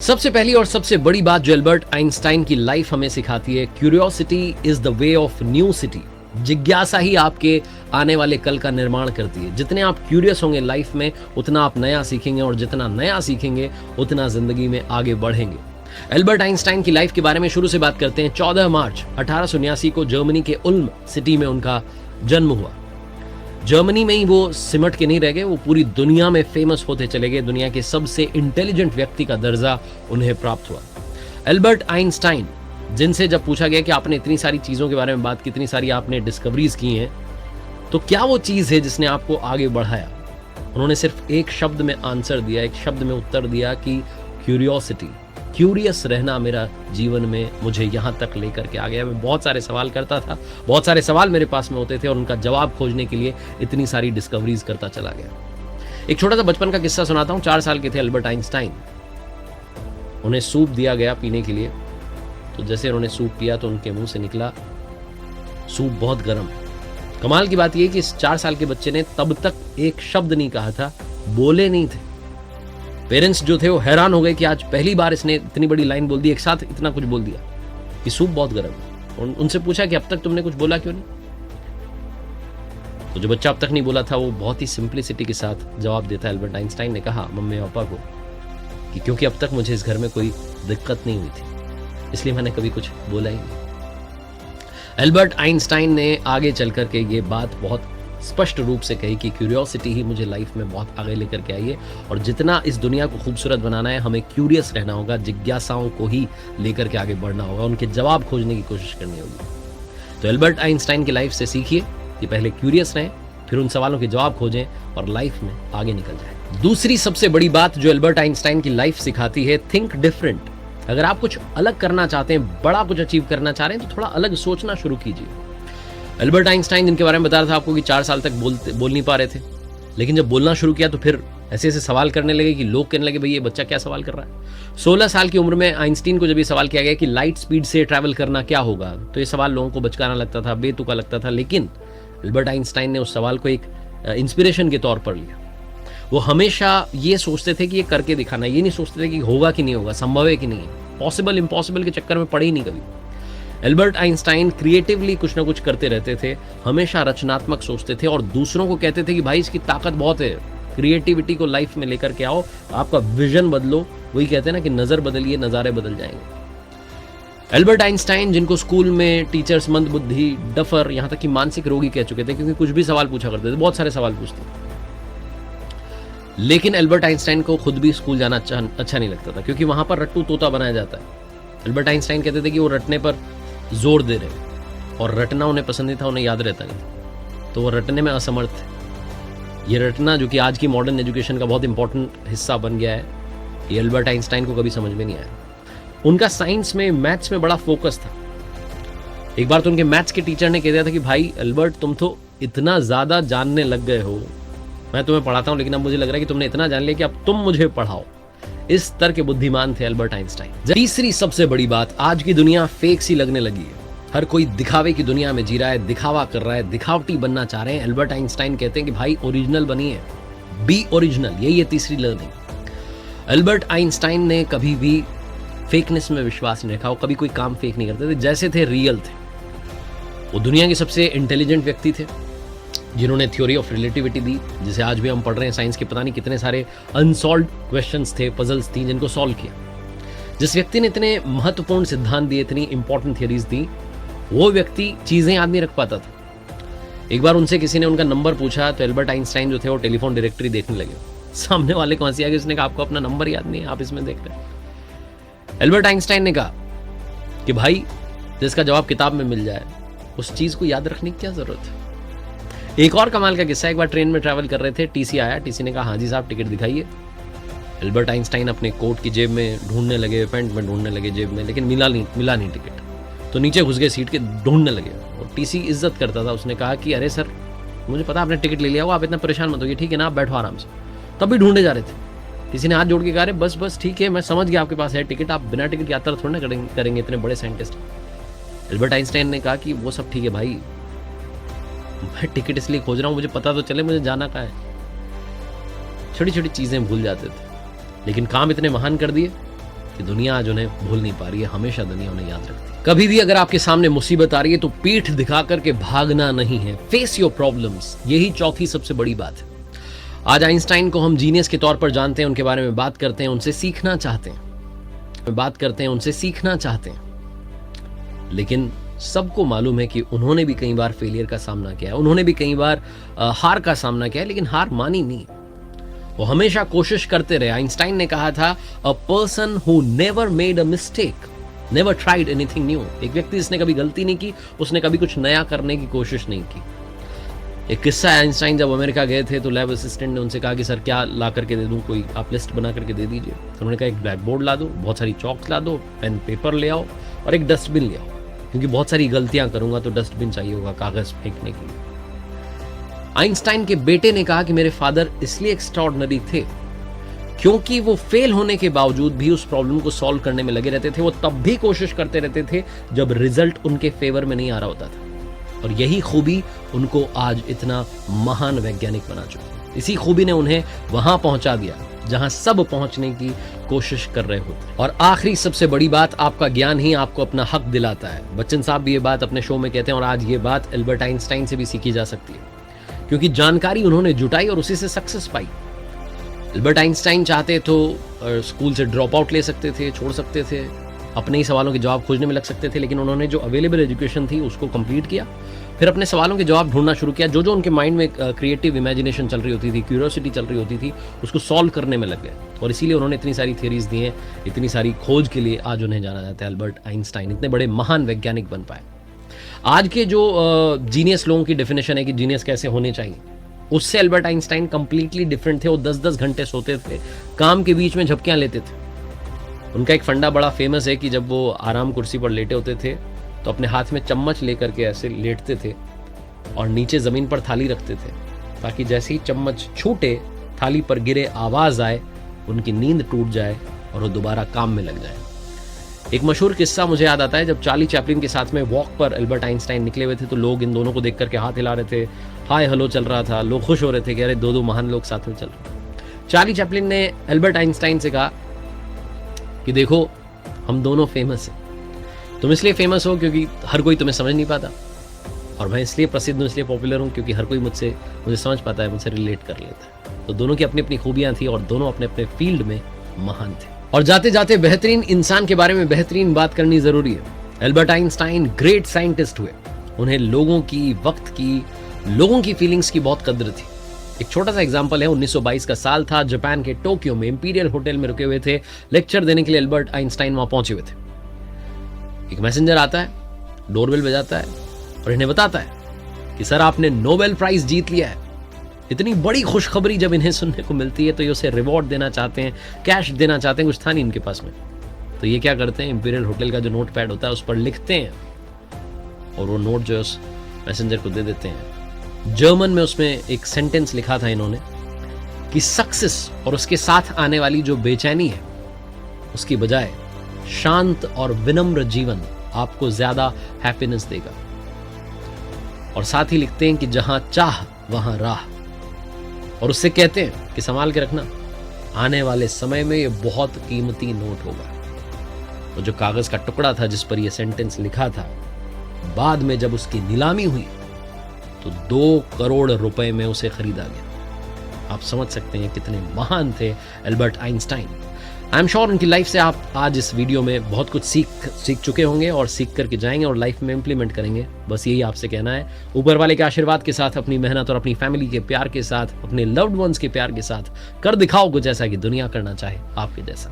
सबसे पहली और सबसे बड़ी बात जो एल्बर्ट आइंस्टाइन की लाइफ हमें सिखाती है, curiosity is the way of new city. जिज्ञासा ही आपके आने वाले कल का निर्माण करती है। जितने आप क्यूरियस होंगे लाइफ में, उतना आप नया सीखेंगे, और जितना नया सीखेंगे उतना जिंदगी में आगे बढ़ेंगे। एल्बर्ट आइंस्टाइन की लाइफ के बारे में शुरू से बात करते हैं। 14 मार्च 1879 को जर्मनी के उल्म सिटी में उनका जन्म हुआ। जर्मनी में ही वो सिमट के नहीं रह गए, वो पूरी दुनिया में फेमस होते चले गए। दुनिया के सबसे इंटेलिजेंट व्यक्ति का दर्जा उन्हें प्राप्त हुआ। एल्बर्ट आइंस्टाइन, जिनसे जब पूछा गया कि आपने इतनी सारी चीजों के बारे में बात की, इतनी सारी आपने डिस्कवरीज की हैं, तो क्या वो चीज है जिसने आपको आगे बढ़ाया, उन्होंने सिर्फ एक शब्द में आंसर दिया, एक शब्द में उत्तर दिया कि क्यूरियोसिटी। क्यूरियस रहना मेरा जीवन में मुझे यहाँ तक लेकर के आ गया। मैं बहुत सारे सवाल करता था, बहुत सारे सवाल मेरे पास में होते थे, और उनका जवाब खोजने के लिए इतनी सारी डिस्कवरीज करता चला गया। एक छोटा सा बचपन का किस्सा सुनाता हूँ। 4 साल के थे एल्बर्ट आइंस्टाइन। उन्हें सूप दिया गया पीने के लिए, तो जैसे उन्होंने सूप पिया तो उनके मुंह से निकला, सूप बहुत गर्म है। कमाल की बात यह कि इस 4 साल के बच्चे ने तब तक एक शब्द नहीं कहा था, बोले नहीं थे। पेरेंट्स जो थे वो हैरान हो गए कि आज पहली बार इसने इतनी बड़ी लाइन बोल दी, एक साथ इतना कुछ बोल दिया कि सूप बहुत गर्म है। उनसे पूछा कि अब तक तुमने कुछ बोला क्यों नहीं? तो जो बच्चा अब तक नहीं बोला था वो बहुत ही सिंप्लिसिटी के साथ जवाब देता। एल्बर्ट आइंस्टाइन ने कहा मम्मी पापा को कि क्योंकि अब तक मुझे इस घर में कोई दिक्कत नहीं हुई थी, इसलिए मैंने कभी कुछ बोला ही नहीं। एल्बर्ट आइंस्टाइन ने आगे चल करके ये बात बहुत स्पष्ट रूप से कही कि क्यूरियोसिटी ही मुझे लाइफ में बहुत आगे लेकर के आई है, और जितना इस दुनिया को खूबसूरत बनाना है, हमें क्यूरियस रहना होगा, जिज्ञासाओं को ही लेकर के आगे बढ़ना होगा, उनके जवाब खोजने की कोशिश करनी होगी। तो एल्बर्ट आइंस्टाइन की लाइफ से सीखिए कि पहले क्यूरियस रहें, फिर उन सवालों के जवाब खोजें और लाइफ में आगे निकल जाए। दूसरी सबसे बड़ी बात जो एल्बर्ट आइंस्टाइन की लाइफ सिखाती है, थिंक डिफरेंट। अगर आप कुछ अलग करना चाहते हैं, बड़ा कुछ अचीव करना चाह रहे हैं, तो थोड़ा अलग सोचना शुरू कीजिए। एल्बर्ट आइंस्टाइन, जिनके बारे में बता रहा था आपको कि 4 साल तक बोल नहीं पा रहे थे, लेकिन जब बोलना शुरू किया तो फिर ऐसे ऐसे सवाल करने लगे कि लोग कहने लगे भाई ये बच्चा क्या सवाल कर रहा है। 16 साल की उम्र में आइंस्टीन को जब ये सवाल किया गया कि लाइट स्पीड से ट्रैवल करना क्या होगा, तो ये सवाल लोगों को बचकाना लगता था, बेतुका लगता था, लेकिन एल्बर्ट आइंस्टाइन ने उस सवाल को एक इंस्पिरेशन के तौर पर लिया। वो हमेशा ये सोचते थे कि ये करके दिखाना, ये नहीं सोचते थे कि होगा कि नहीं होगा, संभव है कि नहीं है। पॉसिबल इम्पॉसिबल के चक्कर में पड़े ही नहीं कभी। एल्बर्ट आइंस्टाइन क्रिएटिवली कुछ ना कुछ करते रहते थे, हमेशा रचनात्मक सोचते थे, और दूसरों को कहते थे कि भाई इसकी ताकत बहुत है, क्रिएटिविटी को लाइफ में लेकर के आओ, आपका विजन बदलो। वही कहते हैं ना कि नजर बदलिए, नजारे बदल जाएंगे। एल्बर्ट आइंस्टाइन, जिनको स्कूल में टीचर्स मंदबुद्धि, डफर, यहाँ तक कि मानसिक रोगी कह चुके थे, क्योंकि कुछ भी सवाल पूछा करते थे, बहुत सारे सवाल पूछते। लेकिन एल्बर्ट आइंस्टाइन को खुद भी स्कूल जाना अच्छा नहीं लगता था, क्योंकि वहां पर रट्टू तोता बनाया जाता है। एल्बर्ट आइंस्टाइन कहते थे कि वो रटने पर जोर दे रहे, और रटना उन्हें पसंद नहीं था, उन्हें याद रहता नहीं, तो वो रटने में असमर्थ थे। ये रटना, जो कि आज की मॉडर्न एजुकेशन का बहुत इंपॉर्टेंट हिस्सा बन गया है, ये एल्बर्ट आइंस्टाइन को कभी समझ में नहीं आया। उनका साइंस में, मैथ्स में बड़ा फोकस था। एक बार तो उनके मैथ्स के टीचर ने कह दिया था कि भाई एल्बर्ट, तुम तो इतना ज्यादा जानने लग गए हो, मैं तुम्हें पढ़ाता हूं लेकिन अब मुझे लग रहा है कि तुमने इतना जान लिया कि अब तुम मुझे पढ़ाओ। इस तरह के बुद्धिमान थे एल्बर्ट आइंस्टाइन। तीसरी सबसे बड़ी बात, आज की दुनिया फेक सी लगने लगी है। हर कोई दिखावे की दुनिया में जी रहा है, दिखावा कर रहा है, दिखावटी बनना चाह रहे हैं। एल्बर्ट आइंस्टाइन कहते हैं कि भाई ओरिजिनल बनिए, बी ओरिजिनल। यही है तीसरी लर्निंग। एल्बर्ट आइंस्टाइन ने कभी भी फेकनेस में विश्वास नहीं रखा, वो कभी कोई काम फेक नहीं करते थे, जैसे थे रियल थे। वो दुनिया के सबसे इंटेलिजेंट व्यक्ति थे, जिन्होंने थ्योरी ऑफ रिलेटिविटी दी, जिसे आज भी हम पढ़ रहे हैं। साइंस के पता नहीं कितने सारे अनसॉल्व्ड क्वेश्चंस थे, पजल्स थी, जिनको सॉल्व किया। जिस व्यक्ति ने इतने महत्वपूर्ण सिद्धांत दिए, इतनी इंपॉर्टेंट थियरीज दी, वो व्यक्ति चीजें याद नहीं रख पाता था। एक बार उनसे किसी ने उनका नंबर पूछा, तो एल्बर्ट आइंस्टाइन जो थे वो टेलीफोन डायरेक्टरी देखने लगे। सामने वाले को हंसी आ गई, उसने कहा आपको अपना नंबर याद नहीं है, आप इसमें देख रहे हैं। एल्बर्ट आइंस्टाइन ने कहा कि भाई जिसका जवाब किताब में मिल जाए, उस चीज को याद रखने की क्या जरूरत है। एक और कमाल का किस्सा, एक बार ट्रेन में ट्रैवल कर रहे थे, टीसी आया, टीसी ने कहा हाँ जी साहब टिकट दिखाइए। एल्बर्ट आइंस्टाइन अपने कोट की जेब में ढूंढने लगे, पैंट में ढूंढने लगे जेब में, लेकिन मिला नहीं टिकट। तो नीचे घुस गए सीट के, ढूंढने लगे, और टीसी इज्जत करता था, उसने कहा कि अरे सर मुझे पता आपने टिकट ले लिया हो, आप इतना परेशान मत होइए, ठीक है ना, आप बैठो आराम से। तब भी ढूंढे जा रहे थे। टीसी ने हाथ जोड़ के कहा बस ठीक है, मैं समझ गया आपके पास है टिकट, आप बिना टिकट यात्रा थोड़ा ना करेंगे, इतने बड़े साइंटिस्ट। एल्बर्ट आइंस्टाइन ने कहा कि वो सब ठीक है भाई, मैं टिकट इसलिए खोज रहा हूं, मुझे पता तो चले मुझे जाना कहाँ है। छोटी छोटी चीजें भूल जाते थे, लेकिन काम इतने महान कर दिए कि दुनिया आज उन्हें भूल नहीं पा रही है, हमेशा दुनिया उन्हें याद रखती है। कभी भी अगर आपके सामने मुसीबत आ रही है तो पीठ दिखा करके भागना नहीं है, फेस योर प्रॉब्लम्स, यही चौथी सबसे बड़ी बात है। आज आइंस्टाइन को हम जीनियस के तौर पर जानते हैं, उनके बारे में बात करते हैं, उनसे सीखना चाहते हैं, लेकिन सबको मालूम है कि उन्होंने भी कई बार फेलियर का सामना किया है, उन्होंने भी कई बार हार का सामना किया है, लेकिन हार मानी नहीं। वो हमेशा कोशिश करते रहे। आइंस्टाइन ने कहा था, a person who never made a mistake never tried anything new. एक व्यक्ति जिसने कभी गलती नहीं की, उसने कभी कुछ नया करने की कोशिश नहीं की। एक किस्सा है, आइंस्टाइन जब अमेरिका गए थे तो लैब असिस्टेंट ने उनसे कहा कि सर क्या ला करके दे दूं, कोई आप लिस्ट बना करके दे दीजिए। तो उन्होंने कहा एक ब्लैक बोर्ड ला दो, बहुत सारी चॉक्स ला दो, पेन पेपर ले आओ और एक डस्टबिन ले आओ, क्योंकि बहुत सारी गलतियां करूंगा तो डस्टबिन चाहिए होगा कागज फेंकने के लिए। आइंस्टाइन के बेटे ने कहा कि मेरे फादर इसलिए एक्स्ट्राऑर्डिनरी थे क्योंकि वो फेल होने के बावजूद भी उस प्रॉब्लम को सॉल्व करने में लगे रहते थे। वो तब भी कोशिश करते रहते थे जब रिजल्ट उनके फेवर में नहीं आ रहा होता था, और यही खूबी उनको आज इतना महान वैज्ञानिक बना चुकी। इसी खूबी ने उन्हें वहां पहुंचा दिया जहां सब पहुंचने की कोशिश कर रहे होते। और आखिरी सबसे बड़ी बात, आपका ज्ञान ही आपको अपना हक दिलाता है। बच्चन साहब भी ये बात अपने शो में कहते हैं, और आज ये बात एल्बर्ट आइंस्टाइन से भी सीखी जा सकती है, क्योंकि जानकारी उन्होंने जुटाई और उसी से सक्सेस पाई। एल्बर्ट आइंस्टाइन चाहते तो स्कूल से ड्रॉप आउट ले सकते थे, छोड़ सकते थे, अपने ही सवालों के जवाब खोजने में लग सकते थे, लेकिन उन्होंने जो अवेलेबल एजुकेशन थी उसको कंप्लीट किया, फिर अपने सवालों के जवाब ढूंढना शुरू किया। जो उनके माइंड में क्रिएटिव इमेजिनेशन चल रही होती थी, क्यूरियोसिटी चल रही होती थी, उसको सॉल्व करने में लग गए, और इसीलिए उन्होंने इतनी सारी थियरीज दी हैं, इतनी सारी खोज के लिए आज उन्हें जाना जाता है। एल्बर्ट आइंस्टाइन इतने बड़े महान वैज्ञानिक बन पाए। आज के जो जीनियस लोगों की डेफिनेशन है कि जीनियस कैसे होने चाहिए, उससे एल्बर्ट आइंस्टाइन कंप्लीटली डिफरेंट थे। वो 10-10 घंटे सोते थे, काम के बीच में झपकियां लेते थे। उनका एक फंडा बड़ा फेमस है कि जब वो आराम कुर्सी पर लेटे होते थे तो अपने हाथ में चम्मच लेकर के ऐसे लेटते थे और नीचे जमीन पर थाली रखते थे, ताकि जैसे ही चम्मच छूटे, थाली पर गिरे, आवाज आए, उनकी नींद टूट जाए और वो दोबारा काम में लग जाए। एक मशहूर किस्सा मुझे याद आता है, जब चार्ली चैपलिन के साथ में वॉक पर एल्बर्ट आइंस्टाइन निकले हुए थे तो लोग इन दोनों को देख करके हाथ हिला रहे थे, हाय हेलो चल रहा था, लोग खुश हो रहे थे कि अरे दो महान लोग साथ में चल रहे। चार्ली चैपलिन ने एल्बर्ट आइंस्टाइन से कहा कि देखो हम दोनों फेमस हैं, तुम इसलिए फेमस हो क्योंकि हर कोई तुम्हें समझ नहीं पाता, और मैं इसलिए प्रसिद्ध हूँ, इसलिए पॉपुलर हूँ क्योंकि हर कोई मुझे समझ पाता है, मुझसे रिलेट कर लेता है। तो दोनों की अपनी अपनी खूबियां थी और दोनों अपने अपने फील्ड में महान थे। और जाते जाते बेहतरीन इंसान के बारे में बेहतरीन बात करनी जरूरी है। एल्बर्ट आइंस्टाइन ग्रेट साइंटिस्ट हुए, उन्हें लोगों की, वक्त की, लोगों की फीलिंग्स की बहुत कद्र थी। एक छोटा सा एग्जांपल है, 1922 का साल था, जापान के टोक्यो में इंपीरियल होटल में रुके हुए थे, लेक्चर देने के लिए एल्बर्ट आइंस्टाइन वहां पहुंचे हुए थे। एक मैसेंजर आता है, डोरबेल बजाता है और इन्हें बताता है कि सर आपने नोबेल प्राइज जीत लिया है। इतनी बड़ी खुशखबरी जब इन्हें सुनने को मिलती है तो ये उसे रिवॉर्ड देना चाहते हैं, कैश देना चाहते हैं, कुछ था नहीं इनके पास में। तो ये क्या करते हैं, इंपीरियल होटल का जो नोट पैड होता है उस पर लिखते हैं और वो नोट जो उस मैसेंजर को दे देते हैं। जर्मन में उसमें एक सेंटेंस लिखा था इन्होंने कि सक्सेस और उसके साथ आने वाली जो बेचैनी है, उसकी बजाय शांत और विनम्र जीवन आपको ज्यादा हैप्पीनेस देगा। और साथ ही लिखते हैं कि जहां चाह वहां राह, और उससे कहते हैं कि संभाल के रखना, आने वाले समय में ये बहुत कीमती नोट होगा। तो जो कागज का टुकड़ा था जिस पर यह सेंटेंस लिखा था, बाद में जब उसकी नीलामी हुई तो 2 करोड़ रुपए में उसे खरीदा गया। आप समझ सकते हैं कितने महान थे Albert Einstein. I am sure उनकी लाइफ से आप आज इस वीडियो में बहुत कुछ सीख चुके होंगे और सीख करके जाएंगे और लाइफ में इंप्लीमेंट करेंगे। बस यही आपसे कहना है, ऊपर वाले के आशीर्वाद के साथ, अपनी मेहनत और अपनी फैमिली के प्यार के साथ, अपने लव्ड वंस के प्यार के साथ कर दिखाओ कुछ ऐसा कि दुनिया करना चाहे आपके जैसा।